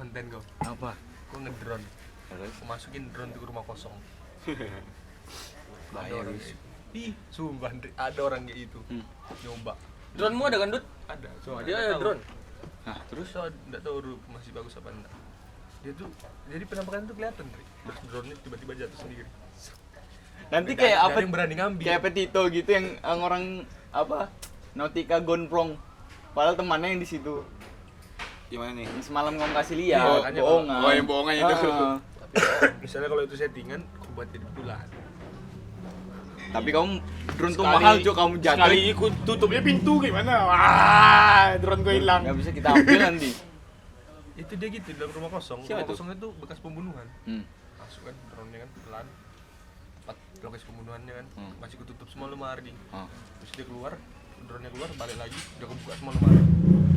konten kau. Apa? Kau ngedrone. Terus? Kau masukin drone ke rumah kosong. Ada Bahaya orang wis. kayak gitu. Ih, sumpah Ndri, ada orang kayak itu. Nyoba. Drone-mu ada kan, Dut? Ada. Cuma Nggak dia ada tahu. drone. Nah, terus Terus enggak tahu masih bagus apa enggak. Dia tuh jadi penampakan tuh kelihatan, Ndri. Terus drone-nya tiba-tiba jatuh sendiri. nanti Nggak kayak ada apa? yang berani ngambil. Kayak Petito gitu yang orang apa? Nautika Gonplong. Padahal temannya yang di situ. Gimana nih? Yang semalam kamu kasih lihat, Iya, makanya bohongan. oh, yang bohongan itu. Ah. Tapi misalnya kalau itu settingan, aku buat jadi bulan. Tapi kamu drone tuh mahal, Cuk, kamu jatuh. Sekali ikut tutupnya pintu gimana? Wah, drone gue hilang. Enggak bisa kita ambil nanti. Itu dia gitu dalam rumah kosong. Siapa Rumah itu? kosong itu bekas pembunuhan. Hmm. Masuk kan drone-nya kan pelan. 4 lokasi pembunuhannya kan masih ketutup semua lemari. Oh. Terus dia keluar, drone-nya keluar balik lagi, udah kebuka semua lemari.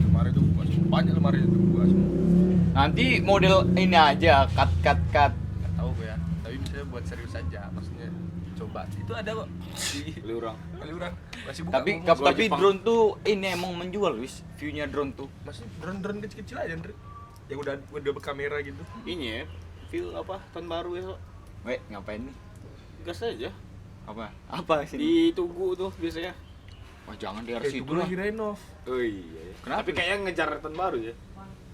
Lemari itu buka semua, banyak lemari itu buka semua. Nanti model ini aja, cut. Nggak tahu gue ya. Tapi misalnya buat serius aja, maksudnya coba. Itu ada kok di Beli orang. kali orang masih buka. Tapi ngomong. tapi Jepang. drone tuh ini emang menjual, wis. View-nya drone tuh. masih drone kecil-kecil aja, Ndre. Yang udah berkamera gitu. Ini ya, feel apa? Tahun baru besok. Weh, ngapain nih? Gas aja. Apa? Apa sih? Di Tugu tuh biasanya. Wah, jangan di Itu situ gue lah. lagi renov. Oh iya. Kenapa? Tapi kayaknya ngejar tahun baru ya.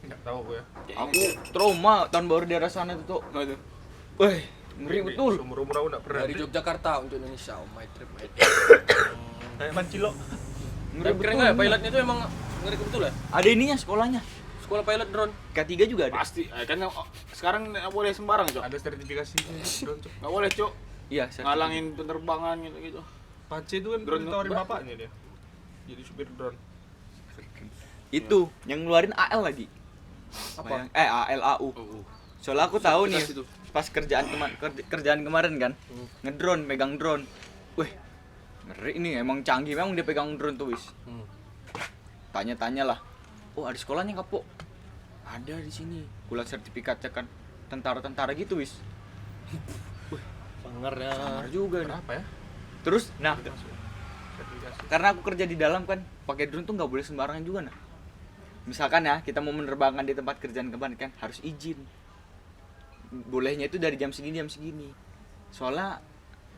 Enggak tahu gue ya. Aku trauma tahun baru di arah sana tuh. Oh, itu. Weh, ngeri betul. Umur aku enggak pernah. Dari Yogyakarta untuk Indonesia, oh my trip. Kayak Mancilo. Ngeri Tapi keren betul. nggak pilotnya itu emang ngeri betul ya? Ada ininya sekolahnya. Sekolah pilot drone. K3 juga ada. Pasti. Kan sekarang nggak boleh sembarang, Cok. Ada sertifikasinya drone, Cok. Nggak boleh, Cok. Iya, Ngalangin penerbangan gitu-gitu. Pace itu kan Drone ditawarin apa? bapaknya dia. Jadi supir drone. Itu yang ngeluarin AL lagi. Apa? ALAU. Soalnya aku tahu nih pas kerjaan kemarin kan, ngedrone, megang drone. Wih, ngeri ini emang canggih memang dia pegang drone tuh, wis. Tanya-tanya lah. Oh, ada sekolahnya kapok. Ada di sini. Kuliah sertifikatnya kan tentara-tentara gitu, wis. Banger ya. Benar juga nih. Berapa ya? Terus, nah, Sertifikasi. karena aku kerja di dalam kan, pakai drone tuh nggak boleh sembarangan juga nah. Misalkan ya, kita mau menerbangkan di tempat kerjaan kemarin kan harus izin. Bolehnya itu dari jam segini. Soalnya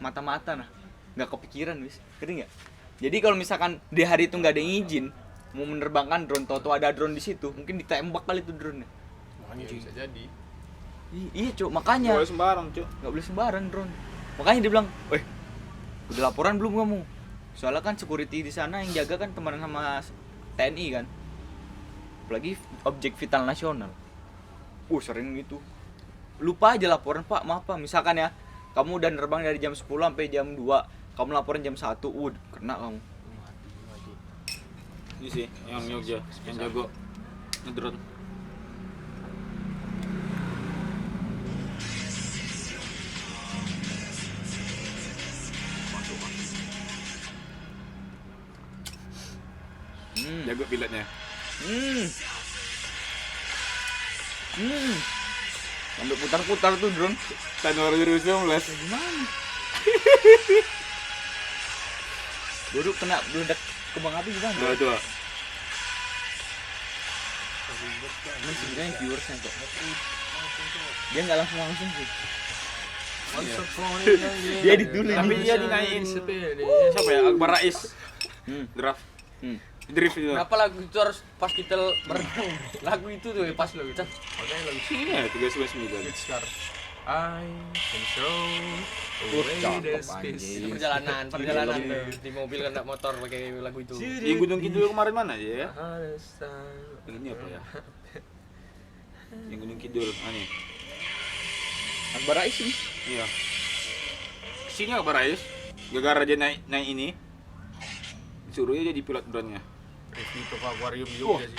mata-mata nah, nggak kepikiran wis, ngerti nggak? Jadi kalau misalkan di hari itu nggak ada yang izin, mau menerbangkan drone, toto ada drone di situ, mungkin ditembak kali itu drone-nya. Makanya bisa jadi. Iya cuk, makanya Nggak boleh sembarang, Cok. nggak boleh sembarang drone. Makanya dia bilang, udah laporan belum kamu? Soalnya kan security di sana yang jaga kan temenan sama TNI kan. Apalagi objek vital nasional. Sering gitu. Lupa aja laporan, Pak, maaf Pak. Misalkan ya, kamu udah nerbang dari jam 10 sampai jam 2, kamu laporan jam 1, kena kamu. Ini sih yang Jogja, yang jago ngedrone. Jago pilotnya. Sampai putar-putar tuh drone. Tahun 2019. Gimana? Baru kena meledak kembang api gimana? Dua tuh. Ini sebenarnya viewersnya kok. Dia nggak langsung sih. Dia edit dulu Tapi ini. dia dinaikin. Siapa ya? Akbar Rais. Draft. Drift itu. Kenapa lagu itu harus pas kita berenang? Lagu itu tuh ya pas lo gitu. Makanya lagu Ini ya 399. It's Scar. I can show away the space. anjing. Perjalanan tuh di mobil kan enggak motor pakai lagu itu. Di Gunung Kidul kemarin mana aja ya? Hardest Ini apa ya? Yang Gunung Kidul, nih. Akbar Rais ini. Iya. Kesini Akbar Rais. Gara-gara dia naik ini. Suruhnya jadi pilot drone-nya. review ke akuarium juga sih.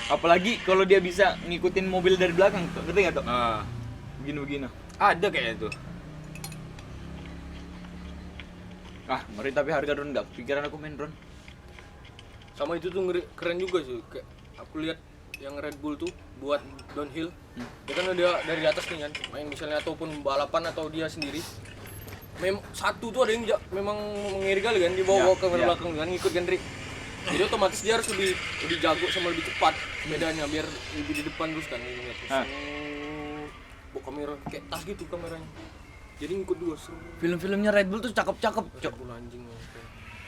Apalagi kalau dia bisa ngikutin mobil dari belakang, ngerti nggak tuh? Nah, Begini-begini. ada kayaknya tuh. Ngeri tapi harga drone nggak kepikiran aku main drone. Sama itu tuh keren juga sih. Kayak aku lihat yang Red Bull tuh buat downhill. Dia kan udah dari atas nih kan, main misalnya ataupun balapan atau dia sendiri. Satu tuh ada yang memang mengiri kali kan, dibawa ke belakang kan, ngikut kan Rik. Jadi otomatis dia harus lebih jago sama lebih cepat sepedanya biar lebih di depan terus kan ini terus. Hah. Bawa kamera kayak tas gitu kameranya. Jadi ngikut dua seru. Film-filmnya Red Bull tuh cakep-cakep, Cok. Bulan anjing.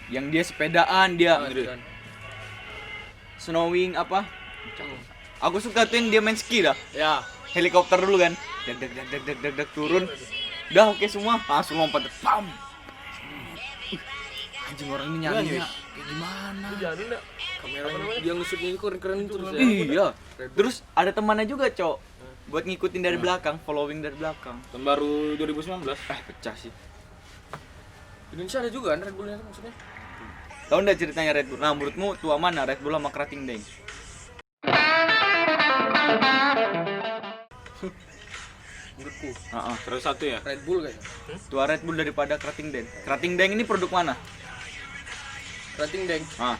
Yang dia sepedaan, dia Dan snowing apa? Aku suka tuh yang dia main ski dah. ya, Helikopter dulu kan. Deg turun. Udah oke semua, langsung lompat. Pam. Anjing orang ini nyarinya kayak gimana? Lu jangan enggak. kameranya dia ngesutnya itu keren-keren terus ya. Iya. Terus ada temannya juga, Cok. Buat ngikutin dari belakang, following dari belakang. Tahun baru 2019. Pecah sih. Indonesia ada juga kan Red Bullnya maksudnya. Tahu enggak ceritanya Red Bull? Nah, menurutmu tua mana Red Bull sama Krating Deng? Menurutku Heeh. 101 ya. Red Bull kayaknya. Tua Red Bull daripada Krating Deng. Krating Deng ini produk mana? Rating Deng. Ah,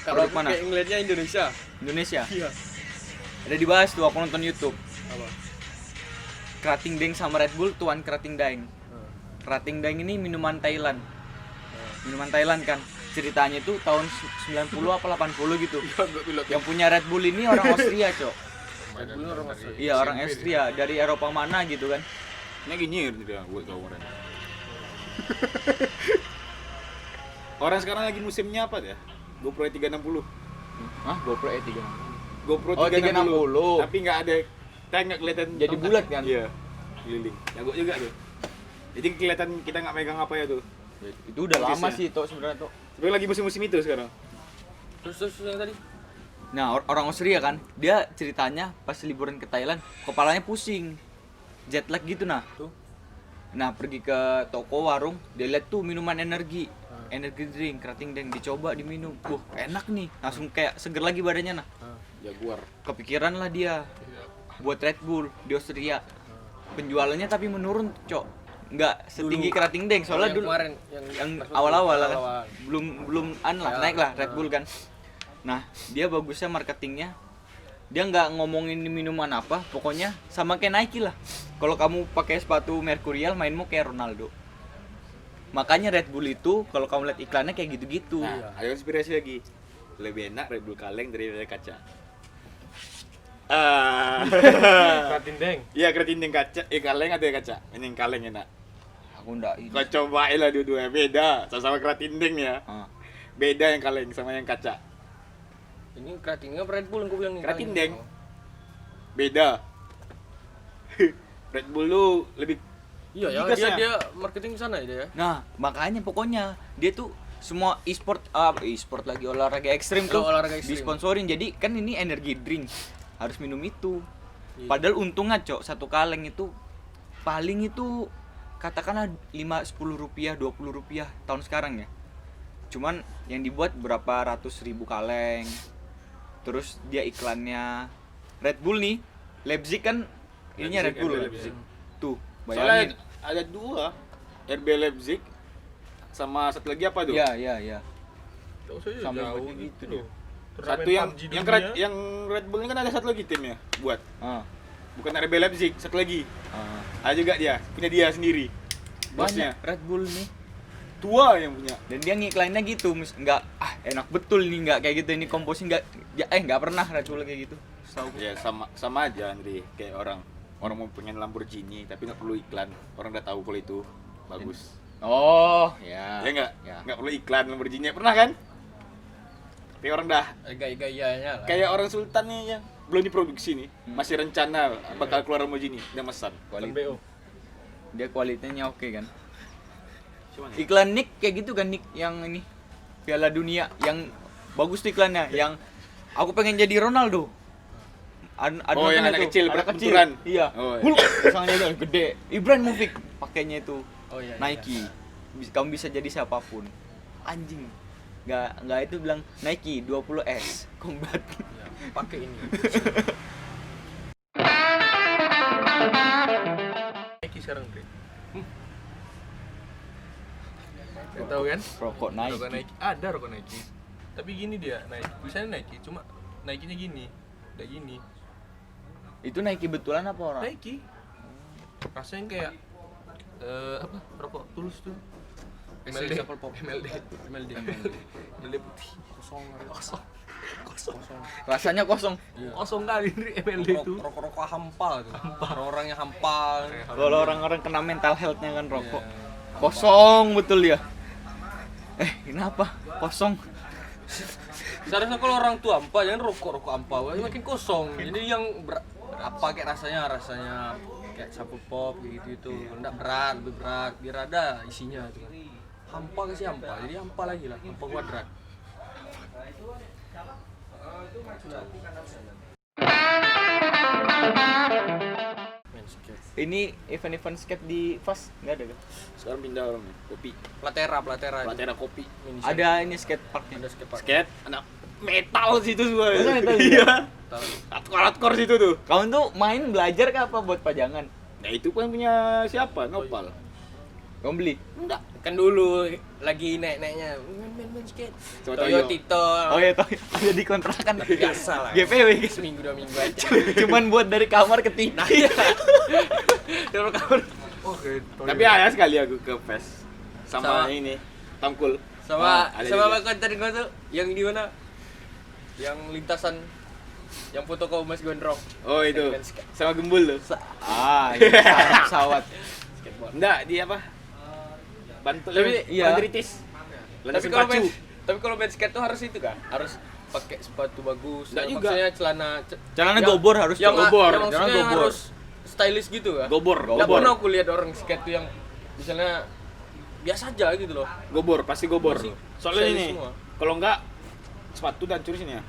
Kalau Produk mana? kayak ngeliatnya Indonesia. Indonesia. Iya. Ada dibahas tuh aku nonton YouTube. Apa? Krating Deng sama Red Bull tuan Krating Deng. Krating Deng ini minuman Thailand. Minuman Thailand kan. Ceritanya itu tahun 90 apa 80 gitu. Yang punya Red Bull ini orang Austria, Cok. Red Bull orang Austria. Iya, orang Austria dari Eropa mana gitu kan. Ini gini dia buat kau keren. Orang sekarang lagi musimnya apa ya? GoPro 360. Hah, GoPro E3. GoPro Oh, 360. Tapi nggak ada tag nggak kelihatan. Jadi bulat kan? Iya. Keliling. Jago juga tuh. Jadi kelihatan kita nggak megang apa ya tuh. Itu udah lama Bagusnya. sih itu sebenarnya tuh. Sebenarnya lagi musim-musim itu sekarang. Terus yang tadi? Nah, orang Austria kan, dia ceritanya pas liburan ke Thailand, kepalanya pusing. Jet lag gitu nah. Tuh. Nah, pergi ke toko warung, dia lihat tuh minuman energi. Energi drink, Krating Deng dicoba diminum. Wah, enak nih. Langsung kayak seger lagi badannya nah. Jaguar. Kepikiran lah dia buat Red Bull di Austria. Penjualannya tapi menurun, Cok. Nggak setinggi Krating Deng soalnya Yang dulu kemarin yang awal-awal lah kan. awal-awal. Belum Ya, naik lah Red Bull kan. Nah, dia bagusnya marketingnya dia nggak ngomongin minuman apa, pokoknya sama kayak Nike lah. Kalau kamu pakai sepatu Mercurial, mainmu kayak Ronaldo. Makanya Red Bull itu kalau kamu lihat iklannya kayak gitu-gitu. Nah, ada inspirasi lagi. Lebih enak Red Bull kaleng daripada kaca. Kratin Deng. Iya, kretindeng kaca, kaleng atau kaca? Ini yang kaleng enak. Aku ndak ini. Kau cobain lah dua-duanya, beda. Sama-sama kretindeng ya. Ah. Beda yang kaleng sama yang kaca. Ini Kratingnya Red Bull yang gue bilang nih. Krating Deng. Beda. Red Bull lu lebih Iya ya, Gigasnya. dia marketing di sana ya. Nah, makanya pokoknya dia tuh semua e-sport lagi olahraga ekstrim tuh Olahraga ekstrim. disponsorin. Jadi kan ini energi drink harus minum itu. Iya. Padahal untungnya, Cok, satu kaleng itu paling itu katakanlah 5-10 rupiah, 20 rupiah tahun sekarang ya. Cuman yang dibuat berapa ratus ribu kaleng. Terus dia iklannya Red Bull nih, Leipzig kan ininya Red Leipzig, Bull. RB Leipzig. Tuh, Soalnya bayangin. ada dua, RB Leipzig sama satu lagi apa tuh? Iya, iya, iya. Gak usah Sampai jauh seperti gitu itu loh. Satu yang Red Bull ini kan ada satu lagi timnya buat. Ah, Bukan RB Leipzig, satu lagi. ah. Ada juga dia, punya dia sendiri. Banyak Bosnya. Red Bull nih. Tua yang punya. Dan dia ngiklainnya gitu, nggak enak betul nih, nggak kayak gitu ini komposi nggak pernah Red Bull kayak gitu. Setahu gue. Ya sama aja Andre, kayak orang mau pengen Lamborghini tapi nggak perlu iklan. Orang udah tahu kalau itu bagus. Oh, ya. Ya nggak? Ya. Nggak perlu iklan Lamborghini, pernah kan? Tapi orang dah Gaya-gayanya lah. kayak orang Sultan nih yang belum diproduksi nih, masih rencana bakal keluar Lamborghini, udah mesan. BO. Dia kualitasnya oke kan. Cuman ya, Iklan Nick kayak gitu kan, Nick yang ini Piala Dunia yang bagus tuh iklannya, yang aku pengen jadi Ronaldo. Ada Oh, yang nonton anak itu? kecil, anak kecil. benturan. Iya. Oh, iya. Hulk pasangnya itu gede. Ibrahimovic pakainya itu. Oh iya. Nike. Kamu bisa jadi siapapun. Anjing. Nggak itu bilang Nike 20S Combat. Iya, pakai ini. Nike sekarang, Bre. Gak tahu kan? Rokok Nike. Rokok Nike. Ada rokok Nike. Tapi gini dia, Nike. Tulisannya Nike, cuma Nike-nya gini. Udah gini. Itu Nike betulan apa orang? Nike. Rasanya kayak apa? Rokok Tulus tuh. MLD Sapal Pop. MLD putih. Kosong. Rasanya kosong. Kosong kali ini MLD itu. Rokok hampa tuh. Orang-orangnya hampa. Kalau orang-orang kena mental health-nya kan rokok. Kosong betul ya. Kenapa? Kosong. Seharusnya kalau orang tua hampa jangan rokok hampa, makin kosong. Jadi yang apa kayak rasanya kayak Sapal Pop gitu. Enggak berat, lebih berat, biar ada isinya tuh. Hampa kasih hampa. Jadi hampa lagi lah, hampa kuadrat. Ini event-event skate di Fast nggak ada kan? Sekarang pindah orang kopi. Platera Kopi. Ada ini skate parknya. Ada skate park. Skate anak metal situ semua. Masa metal Iya. Hardcore situ tuh. Kamu tuh main belajar kah apa buat pajangan? Nah itu kan punya siapa? Nopal. Kamu beli? Enggak. Kan dulu lagi naik-naiknya main skate. Toyo. Tito. Oh iya, tahu. Ada di kontrakan. Biasa lah. GPW kan? Seminggu 2 minggu aja. Cuman buat dari kamar ke TV. Nah, iya. Dari kamar. Tapi ada sekali aku ke fest sama Sama- ini Tamkul. Sama ada sama juga. konten gua tuh yang di mana? Yang lintasan yang foto kau Mas Gondrong. Oh itu Main skate. sama Gembul tuh. Iya, pesawat. Skateboard. Enggak, di apa? Bantu Tapi- iya. Banderitis. Tapi kalau main skate tuh harus itu kan? Harus pakai sepatu bagus. Nggak juga. Maksudnya celana Celana yang- gobor harus yang gobor. yang maksudnya Jangan yang gobor. harus stylish gitu kan? Gobor. Nggak pernah aku lihat orang skate tuh yang misalnya biasa aja gitu loh. Gobor, pasti gobor. Pasti Soalnya stylish ini, semua. kalau enggak sepatu hancur sini ya.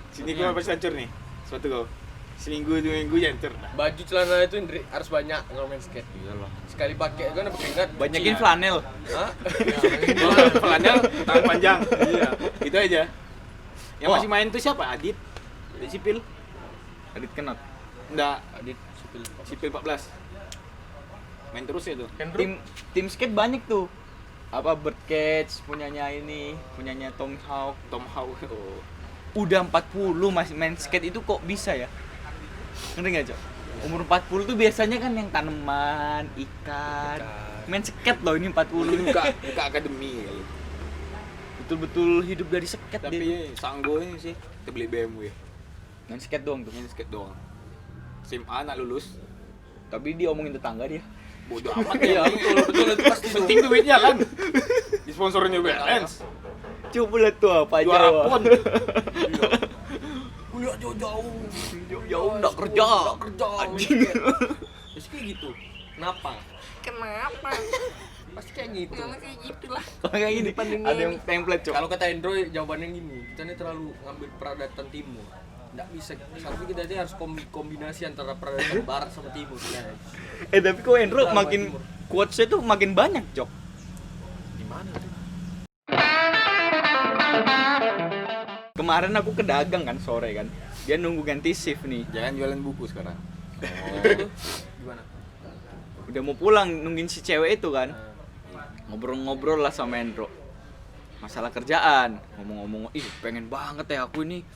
Sini Iya. gua pasti hancur nih. Sepatu kau. Seminggu 2 minggu ya hancur. Baju celana itu harus banyak kalau main skate. Iyalah. Sekali pakai kan keringat. Banyakin Iya. flanel. Hah? Kalau flanel tangan panjang. Iya, itu aja. Yang Wah. masih main tuh siapa? Adit. Adit Sipil. Adit Kenot. Enggak, Adit Sipil. Sipil 14. Main terus ya tuh. Tim skate banyak tuh. Apa Birdcage punyanya ini, punyanya Tom Hawk. Tom Hawk. Oh. Udah 40 masih main skate itu kok bisa ya? Ngerti nggak, Cok? Umur 40 tuh biasanya kan yang tanaman, ikan. Main skate loh ini 40. Buka akademi kali. Betul-betul hidup dari skate dia. Tapi sanggo ini sih kita beli BMW. Main skate doang tuh. Main skate doang. SMA nak lulus. Tapi dia omongin tetangga dia. Bodoh amat Iya, ya. betul itu pasti tuh. Penting duitnya kan. Disponsorin juga Lens. Coba lihat tuh apa aja. Juara Wak. pon. Kuliah jauh-jauh. Jauh nggak kerja. Nggak kerja. Anjing. Terus kayak gitu. Kenapa? Pasti kayak gitu. Kayak gini, ada yang template, Cok. Kalau kata Android jawabannya gini, kita ini terlalu ngambil peradatan timur. Nggak bisa, seharusnya kita ini harus kombinasi antara peradatan barat sama timur. Ya. Tapi kok Endro Kita makin timur. quotes-nya tuh makin banyak, Cok. Di mana tuh? Kemarin aku ke dagang kan sore kan. Dia nunggu ganti shift nih. Jangan jualan buku sekarang. Gimana? Udah mau pulang nungguin si cewek itu kan. Ngobrol-ngobrol lah sama Endro. Masalah kerjaan. Ngomong-ngomong, pengen banget ya aku ini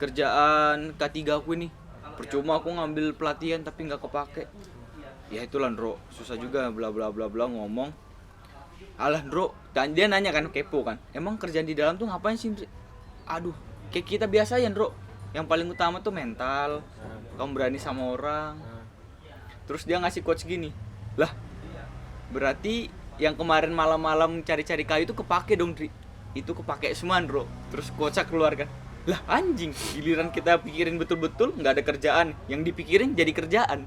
kerjaan K3 aku ini. Percuma aku ngambil pelatihan tapi nggak kepake. Ya itulah Ndro, susah juga bla bla bla bla ngomong. Alah Ndro, dan dia nanya kan kepo kan. Emang kerjaan di dalam tuh ngapain sih? Ndri? Aduh, kayak kita biasa ya Ndro. Yang paling utama tuh mental. Kamu berani sama orang. Terus dia ngasih quotes gini. Lah, berarti yang kemarin malam-malam cari-cari kayu itu kepake dong, Dri. Itu kepake semua, Ndro. Terus quotesnya keluar kan. Lah anjing, giliran kita pikirin betul-betul nggak ada kerjaan. Yang dipikirin jadi kerjaan.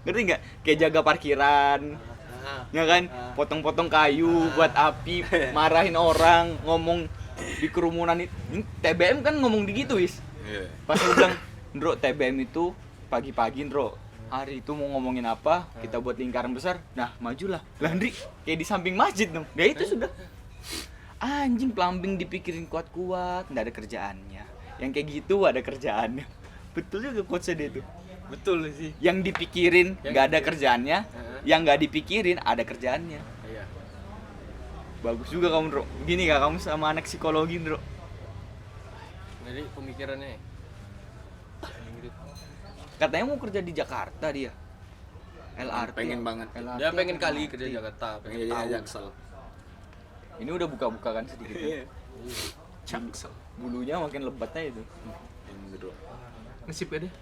Ngerti nggak? Kayak jaga parkiran, ya kan? Potong-potong kayu buat api, marahin orang, ngomong di kerumunan itu. TBM kan ngomong gitu, Wis. Iya. Pas lu bilang, Ndro, TBM itu pagi-pagi, Ndro. Hari itu mau ngomongin apa, kita buat lingkaran besar. Nah, majulah. Lah, Ndri, kayak di samping masjid dong. Ya itu sudah. Anjing, plumbing dipikirin kuat-kuat, nggak ada kerjaannya. Yang kayak gitu ada kerjaannya. Betul juga quotes-nya dia tuh. Betul sih. Yang dipikirin nggak ada kerjaannya, yang nggak dipikirin ada kerjaannya. Iya. Bagus juga kamu, Ndro. Gini gak kamu sama anak psikologi, Ndro? Jadi pemikirannya Katanya mau kerja di Jakarta dia. LRT. Pengen banget. LRT dia pengen apa kali MRT? kerja di Jakarta, Pengen jadi tahu. Jaksel. Ini udah buka-buka kan sedikit. Iya. Caksel. Bulunya makin lebatnya itu. Yang gitu. Nasib ya deh.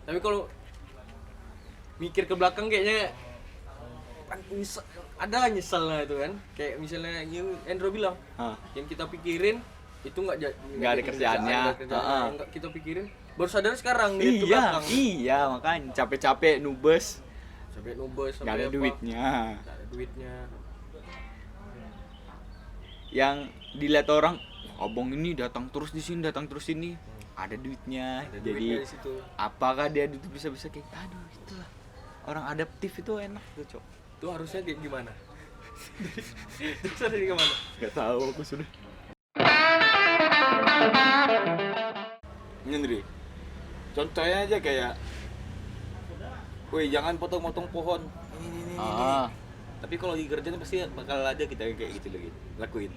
Tapi kalau mikir ke belakang kayaknya ada nyeselnya itu kan. Kayak misalnya yang Endro bilang, Hah. yang kita pikirin itu nggak ada kerjaannya. yang nggak kita pikirin baru sadar sekarang ngeliat ke Iya, belakang. iya makanya capek-capek nubes, Sampai nubes nggak sampai ada apa, duitnya. nggak ada duitnya. Yang dilihat orang, abang ini datang terus di sini, datang terus sini, ada duitnya. Ada Jadi duitnya di situ. apakah dia itu bisa kayak, aduh itulah orang adaptif itu enak tuh cok. Itu harusnya kayak gimana? Terus ada di kemana? Gak tahu aku sudah. Ini Ndri. Contohnya aja kayak, woi jangan potong-potong pohon. Ini. Ah, Tapi kalau di kerjaan pasti bakal ada kita kayak gitu lagi. Lakuin.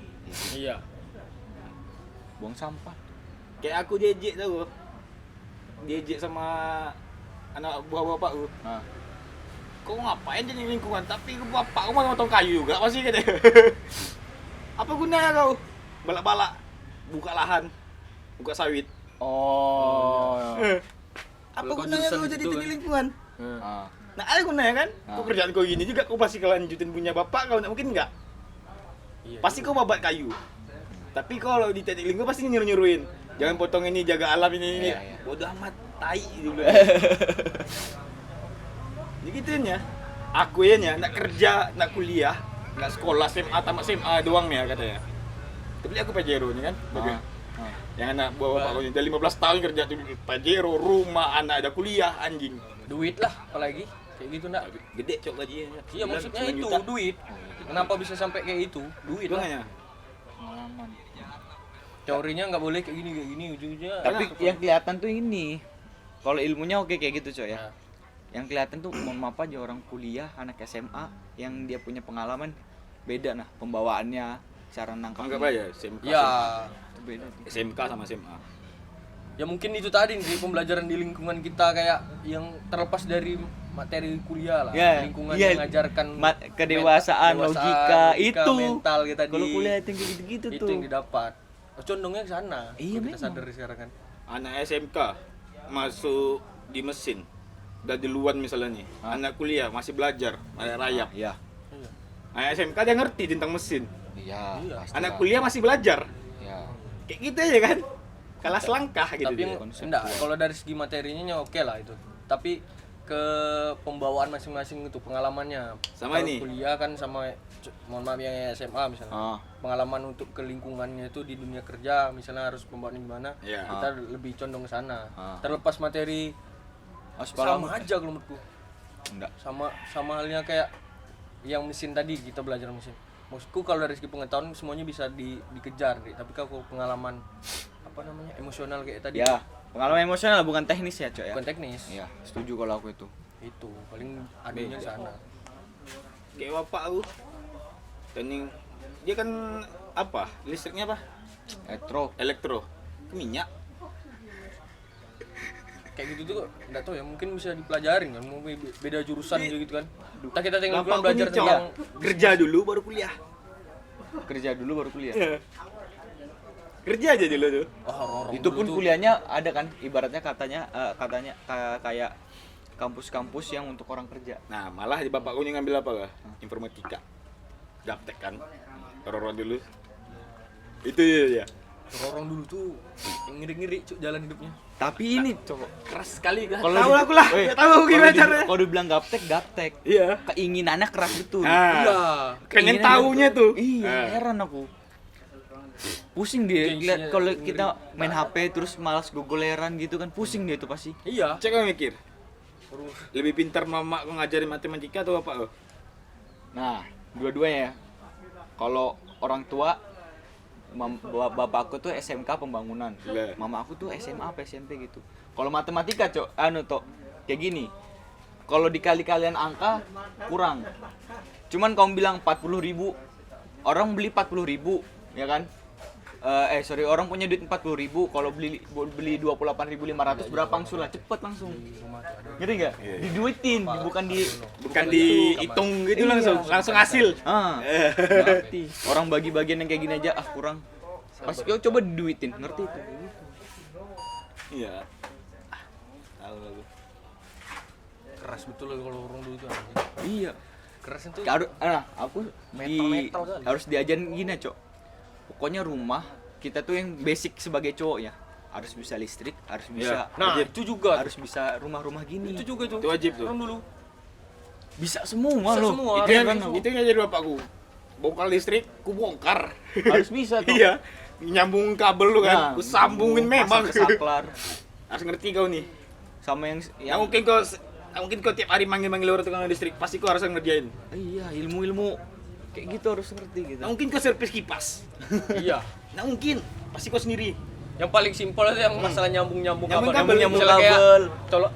Iya. buang sampah. Kayak aku diejek tau. Diejek sama anak buah bapakku. Nah, Kau ngapain jadi lingkungan? Tapi bapak kau mau motong kayu juga pasti gitu. Apa gunanya kau? Balak-balak, buka lahan, buka sawit. oh, Apa Kalau kau gunanya jurusan kau di jadi situ jadi kan? lingkungan? ah, Nah, ada gunanya kan? Ah. Kau kerjaan kau gini juga kau pasti kelanjutin punya bapak kau, nggak mungkin nggak? Iya. Pasti kau babat kayu. Tapi kalau di teknik lingkungan pasti nyuruh-nyuruhin. Jangan potong ini, jaga alam ini. Iya, iya. Bodoh amat, tai dulu. Jadi gituin ya. Aku ya nak kerja, nak kuliah, nak sekolah SMA, tamat SMA doang ya katanya. Tapi aku Pajero nih kan. ah, Yang anak bawa bapak kau ini udah 15 tahun kerja tuh Pajero, rumah, anak ada kuliah, anjing. Duit lah apalagi kayak gitu enggak. Gede cok gajinya. Iya maksudnya 9 itu juta. duit. Kenapa bisa sampai kayak itu? Duit lah. Makanya. pengalaman. Teorinya nggak boleh kayak gini ujungnya. Tapi yang kelihatan tuh ini, kalau ilmunya oke kayak gitu coy ya. Nah, Yang kelihatan tuh mohon maaf aja orang kuliah, anak SMA yang dia punya pengalaman beda nah pembawaannya, cara nangkap. Anggap aja SMK. ya, Itu beda. tuh. SMK sama SMA. ya mungkin itu tadi nih pembelajaran di lingkungan kita kayak yang terlepas dari materi kuliah lah. Ya, Lingkungan iya. yang mengajarkan Kedewasaan, logika, itu. mental kita Kalau kuliah yang gitu-gitu itu tuh. yang didapat. Condongnya ke sana. Iya, Kalau kita memang. sadar sekarang kan. Anak SMK masuk di mesin udah duluan misalnya nih. Anak kuliah masih belajar, ada rayap. Iya. Iya. Anak SMK dia ngerti tentang mesin. Iya, Iya. pasti Anak lah. kuliah masih belajar. Iya. Kayak gitu aja kan. Kalah selangkah gitu. Tapi dia. enggak, kalau dari segi materinya oke lah itu. Tapi ke pembawaan masing-masing itu pengalamannya. Sama Kalau ini. kuliah kan sama mohon maaf yang SMA misalnya. Ah. Pengalaman untuk ke lingkungannya itu di dunia kerja misalnya harus pembawaannya gimana. Iya. Kita lebih condong ke sana. Ah. Terlepas materi Aspal sama aja kalau menurutku. enggak. Sama halnya kayak yang mesin tadi kita belajar mesin. Maksudku kalau dari segi pengetahuan semuanya bisa dikejar deh. Tapi kalau pengalaman apa namanya emosional kayak tadi Ya, pengalaman emosional bukan teknis ya, coy ya. bukan teknis. Iya, setuju kalau aku itu. Itu paling adanya sana. Kayak bapak aku. Dan dia kan apa? Listriknya apa? Elektro. Minyak. Kayak gitu tuh enggak tahu ya, mungkin bisa dipelajarin kan, mungkin beda jurusan gitu kan. Entah kita teknik Bapak aku belajar nih, Cok. tentang Kerja dulu baru kuliah. Kerja dulu baru kuliah. Iya. Kerja aja dulu tuh. orang Itu pun kuliahnya ada kan ibaratnya katanya kayak kampus-kampus yang untuk orang kerja. Nah, malah di bapakku ini ngambil apa lah? Informatika. Gaptek kan. Roro dulu. Itu ya. orang dulu tuh yang ngiri-ngiri Cuk, jalan hidupnya. Tapi ini coba Keras sekali kan. Kalau Tahu di- aku lah. Weh, Enggak tahu gimana caranya. Kalau dibilang gaptek. Iya. Keinginannya keras betul. Nah, Iya. pengen Keinginan taunya gitu. tuh. Iya, Nah. heran aku. Pusing dia Gengsinya lihat kalau ngeri. kita main HP terus malas gogoleran gitu kan, pusing dia itu pasti. Iya. Cek kau mikir. Lebih pintar mama kau ngajarin matematika atau bapak kau? Nah, dua-duanya ya. Kalau orang tua bapak aku tuh SMK pembangunan. Lah. Mama aku tuh SMA apa SMP gitu. Kalau matematika, Cok, kayak gini. Kalau dikali-kalian angka kurang. Cuman kamu bilang 40.000, orang beli 40.000, ya kan? sorry, orang punya duit 40.000, kalau beli 28.500 berapa angsuran? Cepet langsung. Ngerti nggak? Iya. Diduitin, bukan Bukan dihitung gitu langsung hasil. Ngerti. Orang bagi bagian yang kayak gini aja kurang. Pas coba diduitin, ngerti itu. Iya. Tahu aku. Keras betul kalau orang dulu itu. Iya. Keras itu. Aku Metal kali. harus diajarin gini, Cok. Pokoknya rumah kita tuh yang basic sebagai cowok ya, harus bisa listrik, harus bisa Nah, itu juga. harus bisa rumah-rumah gini. Itu juga tuh. Itu wajib tuh. Orang dulu. Bisa semua Bisa loh. semua. Itu yang kan, itu yang jadi bapakku. Bongkar listrik, ku bongkar. harus bisa tuh. Iya. Nyambung kabel lu kan, ku sambungin memang. Pasang ke saklar. Harus ngerti kau nih. Sama yang Ya mungkin kau tiap hari manggil orang tukang listrik, pasti kau harus ngerjain. iya, ilmu-ilmu kayak gitu harus ngerti gitu. Nah mungkin kau servis kipas. Iya. Nah mungkin pasti kau sendiri. Yang paling simpel itu yang masalah nyambung Nyambung kabel. kabel, nyambung Misalnya kayak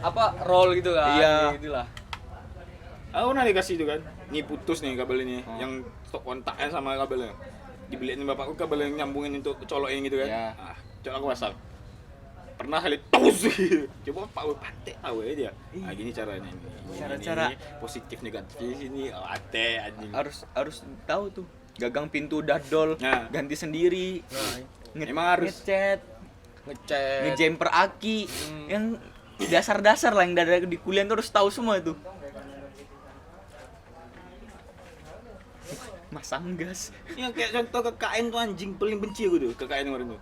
kabel. roll gitu kan. Iya. Gitulah. Aku pernah dikasih itu kan, ini putus nih kabel ini, yang stok kontaknya sama kabelnya. Dibeliin bapakku kabel yang nyambungin untuk colokin gitu kan. Iya. Coba aku pasang. Pernah kali tos gitu. Coba Pak Pate tahu ya dia. Ah gini caranya ini. Cara-cara. Ini, positif negatif di sini. Oh, ate anjing. Harus tahu tuh. Gagang pintu dadol, Nah. ganti sendiri. Emang harus. Ngecat, Ngecet. ngejemper aki, yang dasar-dasar lah yang dari di kuliah tuh harus tahu semua itu. Masang gas. Yang kayak contoh KKN tuh anjing paling benci aku tuh, KKN kemarin tuh.